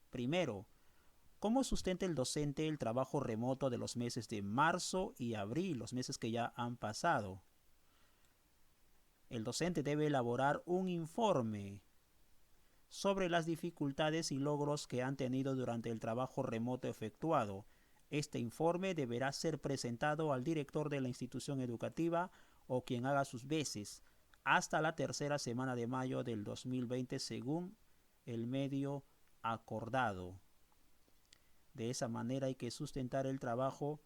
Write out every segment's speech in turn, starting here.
Primero, ¿cómo sustenta el docente el trabajo remoto de los meses de marzo y abril, los meses que ya han pasado? El docente debe elaborar un informe sobre las dificultades y logros que han tenido durante el trabajo remoto efectuado. Este informe deberá ser presentado al director de la institución educativa o quien haga sus veces hasta la tercera semana de mayo del 2020 según el medio acordado. De esa manera hay que sustentar el trabajo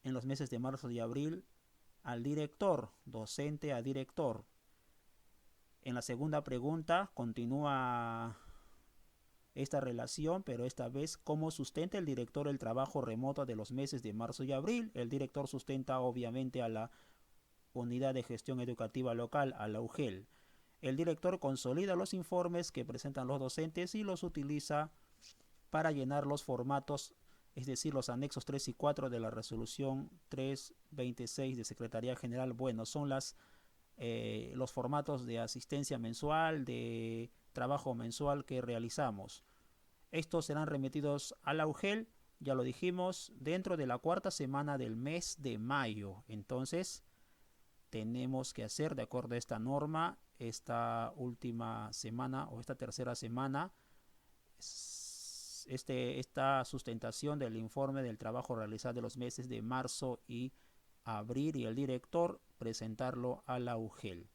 en los meses de marzo y abril al director, docente a director. En la segunda pregunta continúa esta relación, pero esta vez cómo sustenta el director el trabajo remoto de los meses de marzo y abril. El director sustenta obviamente a la Unidad de Gestión Educativa Local, a la UGEL. El director consolida los informes que presentan los docentes y los utiliza para llenar los formatos, es decir, los anexos 3 y 4 de la resolución 326 de Secretaría General. Bueno, son los formatos de asistencia mensual, de trabajo mensual que realizamos. Estos serán remitidos a la UGEL, ya lo dijimos, dentro de la cuarta semana del mes de mayo. Entonces, tenemos que hacer, de acuerdo a esta norma, esta última semana o esta tercera semana, esta sustentación del informe del trabajo realizado de los meses de marzo y abril y el director presentarlo a la UGEL.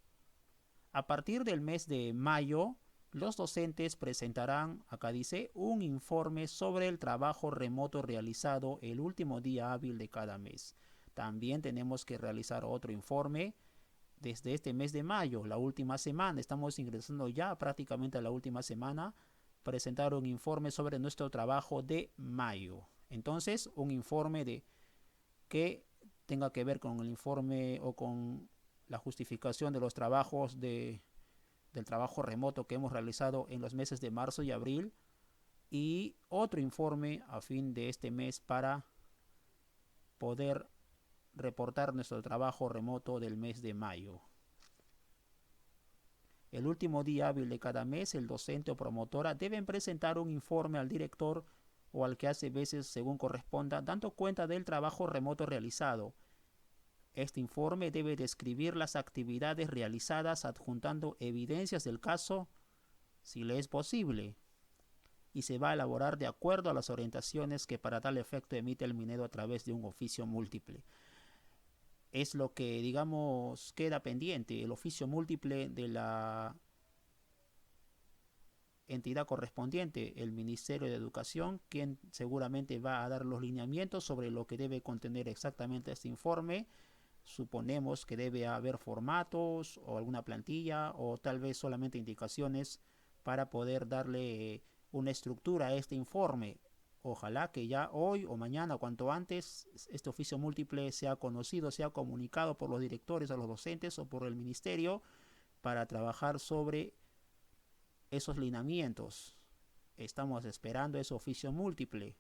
A partir del mes de mayo, los docentes presentarán, acá dice, un informe sobre el trabajo remoto realizado el último día hábil de cada mes. También tenemos que realizar otro informe desde este mes de mayo, la última semana. Estamos ingresando ya prácticamente a la última semana. Presentar un informe sobre nuestro trabajo de mayo. Entonces, un informe de que tenga que ver con el informe o con la justificación de los trabajos del trabajo remoto que hemos realizado en los meses de marzo y abril, y otro informe a fin de este mes para poder reportar nuestro trabajo remoto del mes de mayo. El último día hábil de cada mes, el docente o promotora deben presentar un informe al director o al que hace veces según corresponda, dando cuenta del trabajo remoto realizado. Este informe debe describir las actividades realizadas adjuntando evidencias del caso, si le es posible, y se va a elaborar de acuerdo a las orientaciones que para tal efecto emite el Minedo a través de un oficio múltiple. Es lo que, digamos, queda pendiente, el oficio múltiple de la entidad correspondiente, el Ministerio de Educación, quien seguramente va a dar los lineamientos sobre lo que debe contener exactamente este informe. Suponemos que debe haber formatos o alguna plantilla o tal vez solamente indicaciones para poder darle una estructura a este informe. Ojalá que ya hoy o mañana, cuanto antes, este oficio múltiple sea conocido, sea comunicado por los directores a los docentes o por el ministerio para trabajar sobre esos lineamientos. Estamos esperando ese oficio múltiple.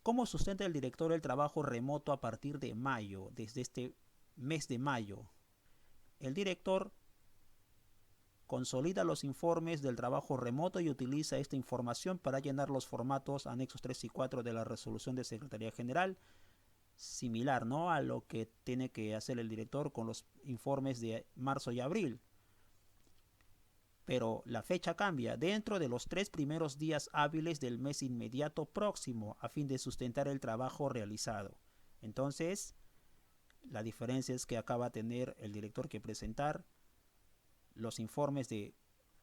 ¿Cómo sustenta el director el trabajo remoto a partir de mayo, desde este mes de mayo? El director consolida los informes del trabajo remoto y utiliza esta información para llenar los formatos anexos 3 y 4 de la resolución de Secretaría General, similar, ¿no?, a lo que tiene que hacer el director con los informes de marzo y abril. Pero la fecha cambia dentro de los 3 primeros días hábiles del mes inmediato próximo a fin de sustentar el trabajo realizado. Entonces, la diferencia es que acá va a tener el director que presentar los informes de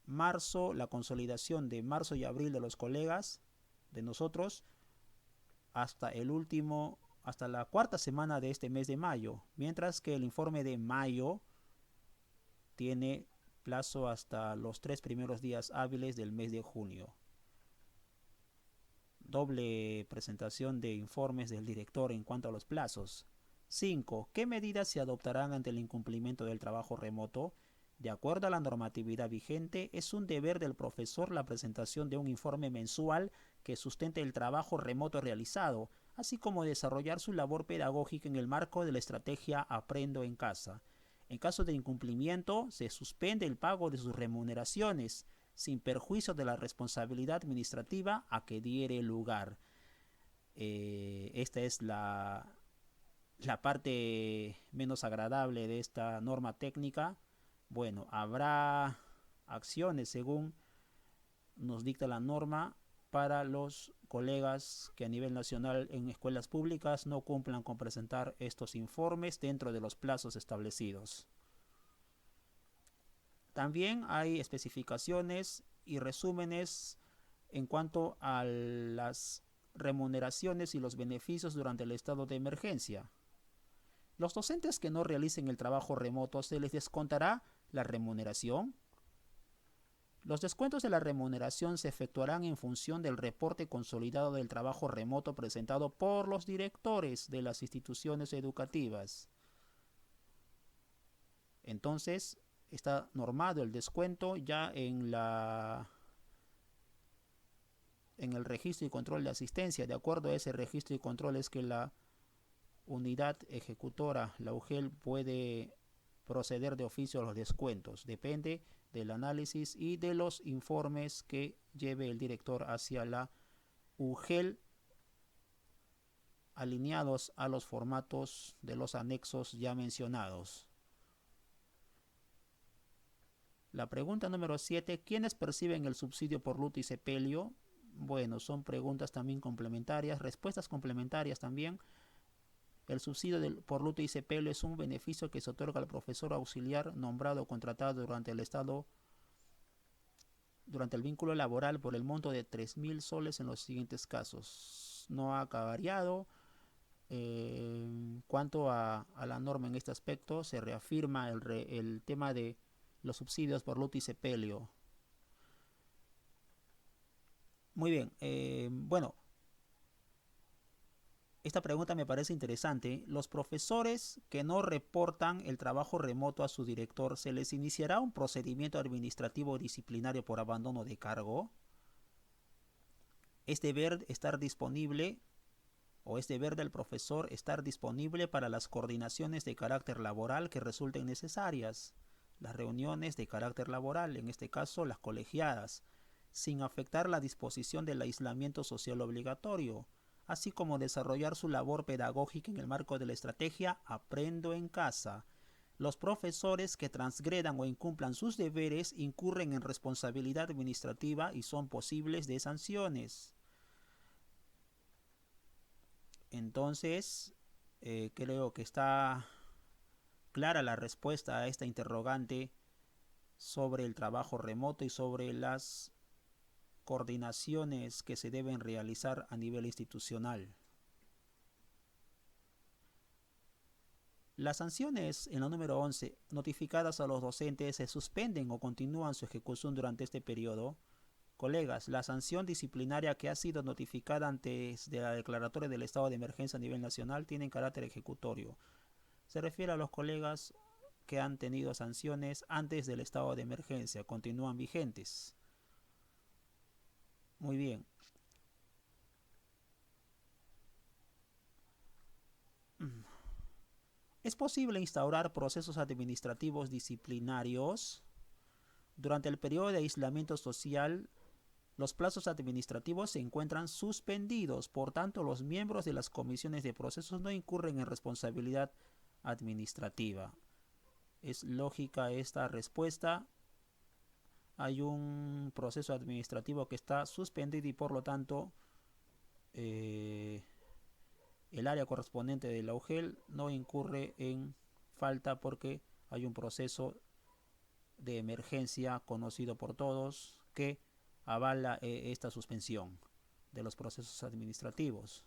marzo, la consolidación de marzo y abril de los colegas, de nosotros, hasta la cuarta semana de este mes de mayo, mientras que el informe de mayo tiene plazo hasta los 3 primeros días hábiles del mes de junio. Doble presentación de informes del director en cuanto a los plazos. 5. ¿Qué medidas se adoptarán ante el incumplimiento del trabajo remoto? De acuerdo a la normatividad vigente, es un deber del profesor la presentación de un informe mensual que sustente el trabajo remoto realizado, así como desarrollar su labor pedagógica en el marco de la estrategia Aprendo en Casa. En caso de incumplimiento, se suspende el pago de sus remuneraciones. sin perjuicio de la responsabilidad administrativa a que diere lugar. Esta es la parte menos agradable de esta norma técnica. Bueno, habrá acciones según nos dicta la norma para los colegas que a nivel nacional en escuelas públicas no cumplan con presentar estos informes dentro de los plazos establecidos. También hay especificaciones y resúmenes en cuanto a las remuneraciones y los beneficios durante el estado de emergencia. Los docentes que no realicen el trabajo remoto, ¿se les descontará la remuneración? Los descuentos de la remuneración se efectuarán en función del reporte consolidado del trabajo remoto presentado por los directores de las instituciones educativas. Entonces, está normado el descuento ya en el registro y control de asistencia. De acuerdo a ese registro y control es que la unidad ejecutora, la UGEL, puede proceder de oficio a los descuentos. Depende del análisis y de los informes que lleve el director hacia la UGEL, alineados a los formatos de los anexos ya mencionados. La pregunta número 7. ¿Quiénes perciben el subsidio por luto y sepelio? Bueno, son preguntas también complementarias, respuestas complementarias también. El subsidio por luto y sepelio es un beneficio que se otorga al profesor auxiliar nombrado o contratado durante el vínculo laboral por el monto de 3.000 soles en los siguientes casos. No ha variado. Cuanto a la norma en este aspecto, se reafirma el tema de los subsidios por luto y sepelio. Muy bien, bueno, esta pregunta me parece interesante. Los profesores que no reportan el trabajo remoto a su director, ¿se les iniciará un procedimiento administrativo disciplinario por abandono de cargo? Es deber estar disponible, o es deber del profesor estar disponible para las coordinaciones de carácter laboral que resulten necesarias, las reuniones de carácter laboral, en este caso las colegiadas, sin afectar la disposición del aislamiento social obligatorio, así como desarrollar su labor pedagógica en el marco de la estrategia Aprendo en Casa. Los profesores que transgredan o incumplan sus deberes incurren en responsabilidad administrativa y son posibles de sanciones. Entonces, creo que está clara la respuesta a esta interrogante sobre el trabajo remoto y sobre las coordinaciones que se deben realizar a nivel institucional. Las sanciones en la número 11 notificadas a los docentes se suspenden o continúan su ejecución durante este periodo. Colegas, la sanción disciplinaria que ha sido notificada antes de la declaratoria del estado de emergencia a nivel nacional tiene carácter ejecutorio. Se refiere a los colegas que han tenido sanciones antes del estado de emergencia, continúan vigentes. Muy bien. ¿Es posible instaurar procesos administrativos disciplinarios? Durante el periodo de aislamiento social, los plazos administrativos se encuentran suspendidos, por tanto, los miembros de las comisiones de procesos no incurren en responsabilidad administrativa. Es lógica esta respuesta. Hay un proceso administrativo que está suspendido y por lo tanto el área correspondiente de la UGEL no incurre en falta porque hay un proceso de emergencia conocido por todos que avala esta suspensión de los procesos administrativos.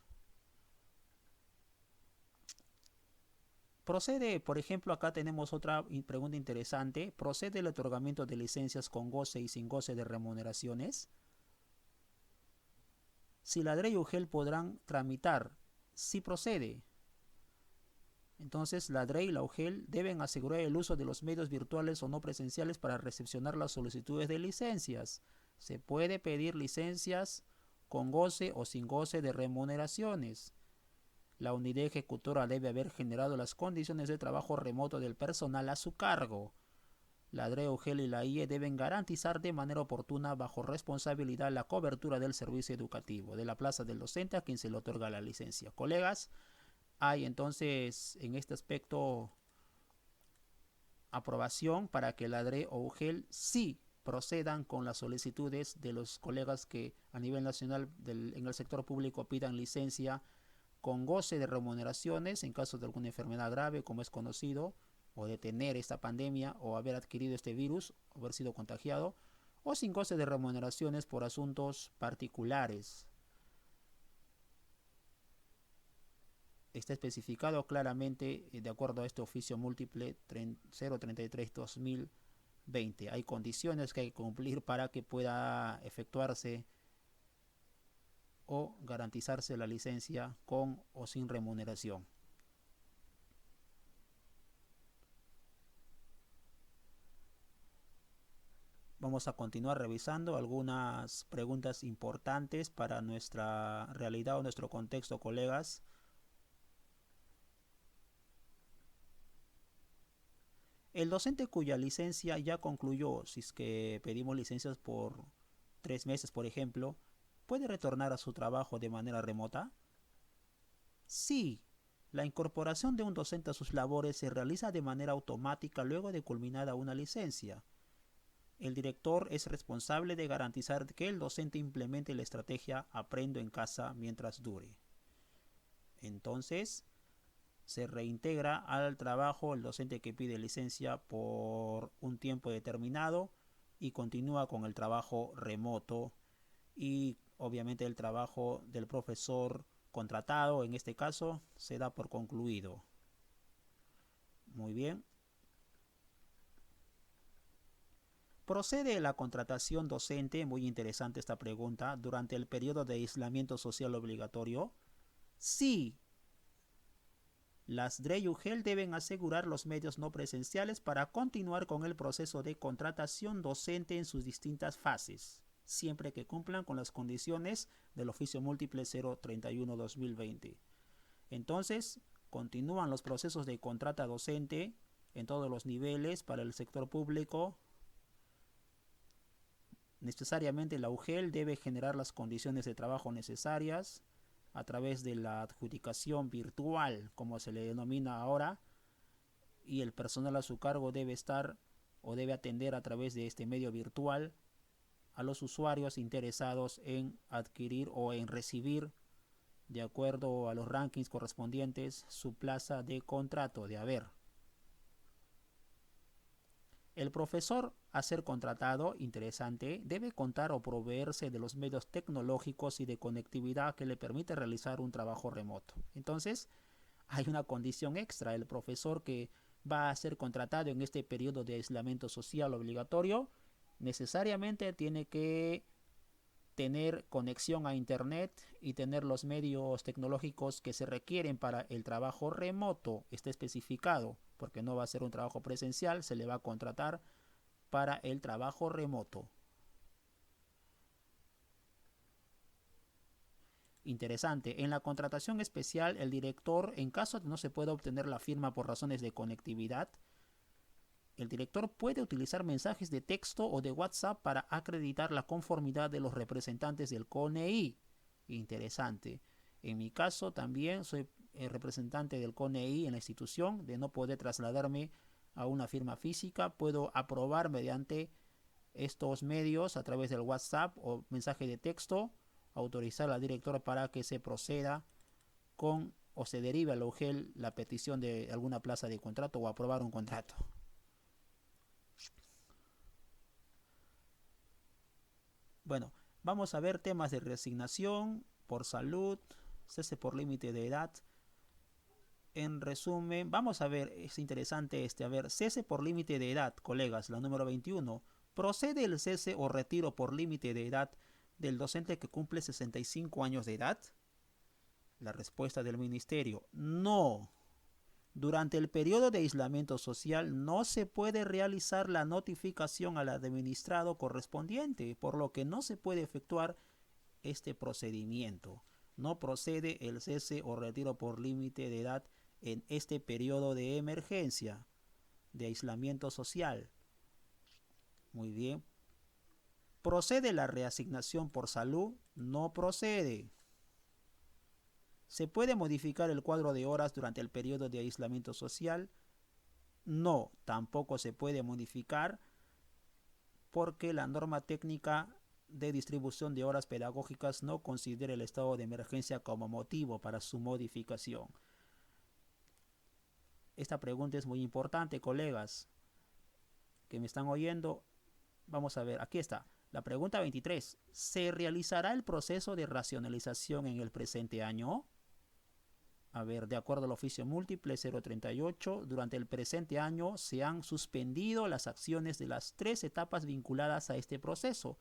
Procede, por ejemplo, acá tenemos otra pregunta interesante. ¿Procede el otorgamiento de licencias con goce y sin goce de remuneraciones? Si la DRE y UGEL podrán tramitar, sí procede. Entonces, la DRE y la UGEL deben asegurar el uso de los medios virtuales o no presenciales para recepcionar las solicitudes de licencias. Se puede pedir licencias con goce o sin goce de remuneraciones. La unidad ejecutora debe haber generado las condiciones de trabajo remoto del personal a su cargo. La DRE, UGEL y la IE deben garantizar de manera oportuna, bajo responsabilidad, la cobertura del servicio educativo de la plaza del docente a quien se le otorga la licencia. Colegas, hay entonces en este aspecto aprobación para que la DRE o UGEL sí procedan con las solicitudes de los colegas que a nivel nacional en el sector público pidan licencia con goce de remuneraciones en caso de alguna enfermedad grave, como es conocido, o de tener esta pandemia, o haber adquirido este virus, o haber sido contagiado, o sin goce de remuneraciones por asuntos particulares. Está especificado claramente de acuerdo a este oficio múltiple 033-2020. Hay condiciones que hay que cumplir para que pueda efectuarse o garantizarse la licencia con o sin remuneración. Vamos a continuar revisando algunas preguntas importantes para nuestra realidad o nuestro contexto, colegas. El docente cuya licencia ya concluyó, si es que pedimos licencias por 3 meses, por ejemplo, ¿puede retornar a su trabajo de manera remota? Sí. La incorporación de un docente a sus labores se realiza de manera automática luego de culminada una licencia. El director es responsable de garantizar que el docente implemente la estrategia Aprendo en casa mientras dure. Entonces, se reintegra al trabajo el docente que pide licencia por un tiempo determinado y continúa con el trabajo remoto y obviamente el trabajo del profesor contratado, en este caso, se da por concluido. Muy bien. ¿Procede la contratación docente? Muy interesante esta pregunta. ¿Durante el periodo de aislamiento social obligatorio? Sí. Las DRE y UGEL deben asegurar los medios no presenciales para continuar con el proceso de contratación docente en sus distintas fases, siempre que cumplan con las condiciones del oficio múltiple 031-2020. Entonces, continúan los procesos de contrata docente en todos los niveles para el sector público. Necesariamente la UGEL debe generar las condiciones de trabajo necesarias a través de la adjudicación virtual, como se le denomina ahora, y el personal a su cargo debe estar o debe atender a través de este medio virtual a los usuarios interesados en adquirir o en recibir, de acuerdo a los rankings correspondientes, su plaza de contrato de haber. El profesor a ser contratado, interesante, debe contar o proveerse de los medios tecnológicos y de conectividad que le permite realizar un trabajo remoto. Entonces, hay una condición extra. El profesor que va a ser contratado en este periodo de aislamiento social obligatorio necesariamente tiene que tener conexión a internet y tener los medios tecnológicos que se requieren para el trabajo remoto. Está especificado, porque no va a ser un trabajo presencial, se le va a contratar para el trabajo remoto. Interesante, en la contratación especial, el director, en caso de no se pueda obtener la firma por razones de conectividad, el director puede utilizar mensajes de texto o de WhatsApp para acreditar la conformidad de los representantes del CONEI. Interesante. En mi caso también soy el representante del CONEI en la institución, de no poder trasladarme a una firma física. Puedo aprobar mediante estos medios a través del WhatsApp o mensaje de texto, autorizar al director para que se proceda con o se derive a la UGEL la petición de alguna plaza de contrato o aprobar un contrato. Bueno, vamos a ver temas de resignación por salud, cese por límite de edad. En resumen, vamos a ver, es interesante a ver, cese por límite de edad, colegas, la número 21. ¿Procede el cese o retiro por límite de edad del docente que cumple 65 años de edad? La respuesta del ministerio, no. Durante el periodo de aislamiento social no se puede realizar la notificación al administrado correspondiente, por lo que no se puede efectuar este procedimiento. No procede el cese o retiro por límite de edad en este periodo de emergencia, de aislamiento social. Muy bien. ¿Procede la reasignación por salud? No procede. ¿Se puede modificar el cuadro de horas durante el periodo de aislamiento social? No, tampoco se puede modificar porque la norma técnica de distribución de horas pedagógicas no considera el estado de emergencia como motivo para su modificación. Esta pregunta es muy importante, colegas que me están oyendo. Vamos a ver, aquí está. La pregunta 23. ¿Se realizará el proceso de racionalización en el presente año? A ver, de acuerdo al oficio múltiple 038, durante el presente año se han suspendido las acciones de las 3 etapas vinculadas a este proceso,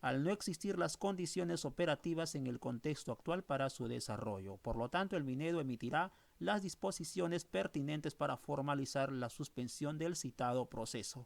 al no existir las condiciones operativas en el contexto actual para su desarrollo. Por lo tanto, el Minedu emitirá las disposiciones pertinentes para formalizar la suspensión del citado proceso.